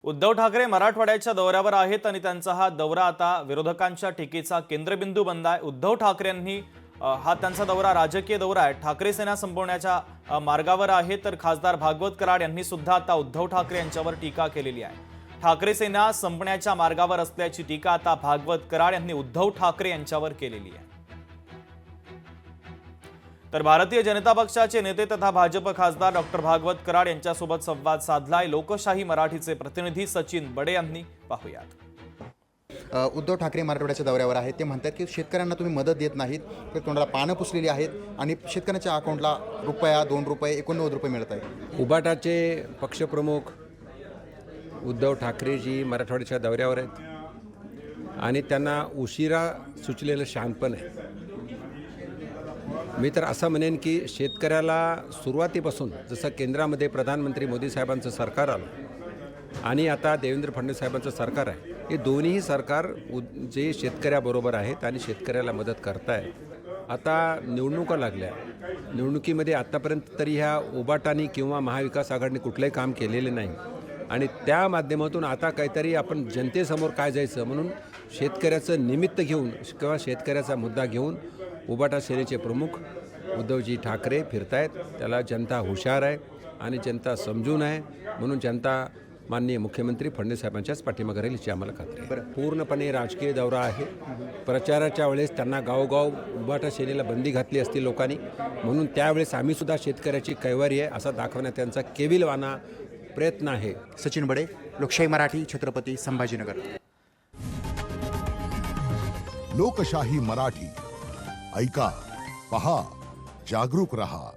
उद्धव ठाकरे मराठवाड्याच्या दौऱ्यावर आहेत आणि त्यांचा हा दौरा आता विरोधकांच्या टीकेचा केंद्रबिंदू बनला आहे। उद्धव ठाकरेंनी हा त्यांचा दौरा राजकीय दौरा आहे। ठाकरे सेना संपवण्याच्या मार्गावर आहे, तर खासदार भागवत कराड यांनी सुद्धा आता उद्धव ठाकरे यांच्यावर टीका केलेली आहे। ठाकरे सेना संपण्याच्या मार्गावर असल्याची टीका आता भागवत कराड यांनी उद्धव ठाकरे यांच्यावर केलेली आहे। तर भारतीय जनता पक्षाचे नेते तथा भाजप खासदार डॉक्टर भागवत कराड यांच्यासोबत संवाद साधलाय लोकशाही मराठीचे प्रतिनिधी सचिन बडे यांनी। पाहूयात। उद्धव ठाकरे मराठवाड्याच्या दौऱ्यावर आहेत। ते म्हणतात की शेतकऱ्यांना तुम्ही मदत देत नाहीत, तर तोंडाला पानं पुसलेली आहेत आणि शेतकऱ्यांच्या अकाउंटला रुपया 2 रुपये 89 रुपये मिळत आहेत। उबाटाचे पक्षप्रमुख उद्धव ठाकरेजी मराठवाड्याच्या दौऱ्यावर आहेत आणि त्यांना उशिरा सुचलेलं शहाणपण आहे। मी तर असं म्हणेन की शेतकऱ्याला सुरुवातीपासून जसं केंद्रामध्ये प्रधानमंत्री मोदी साहेबांचं सरकार आलं आणि आता देवेंद्र फडणवीस साहेबांचं सरकार आहे, हे दोन्हीही सरकार जे शेतकऱ्याबरोबर आहेत आणि शेतकऱ्याला मदत करतायत। आता निवडणुका लागल्या, निवडणुकीमध्ये आत्तापर्यंत तरी ह्या उबाटानी किंवा महाविकास आघाडीने कुठलंही काम केलेले नाही आणि त्या माध्यमातून आता काहीतरी आपण जनतेसमोर काय जायचं म्हणून शेतकऱ्याचं निमित्त घेऊन किंवा शेतकऱ्याचा मुद्दा घेऊन उबाटा सेनेचे प्रमुख उद्धवजी ठाकरे फिरतायत। त्याला जनता हुशार आहे आणि जनता समजून आहे, म्हणून जनता माननीय मुख्यमंत्री फडणवीस साहेबांच्याच पाठीमागे राहील याची आम्हाला खात्री आहे। पूर्णपणे राजकीय दौरा आहे। प्रचाराच्या वेळेस त्यांना गावोगाव उबाटा सेनेला बंदी घातली असती लोकांनी, म्हणून त्यावेळेस आम्हीसुद्धा शेतकऱ्याची कैवारी आहे असा दाखवण्यात त्यांचा केविलवाना प्रयत्न आहे। सचिन बडे, लोकशाही मराठी, छत्रपती संभाजीनगर। लोकशाही मराठी ऐका, पहा, जागरूक रहा।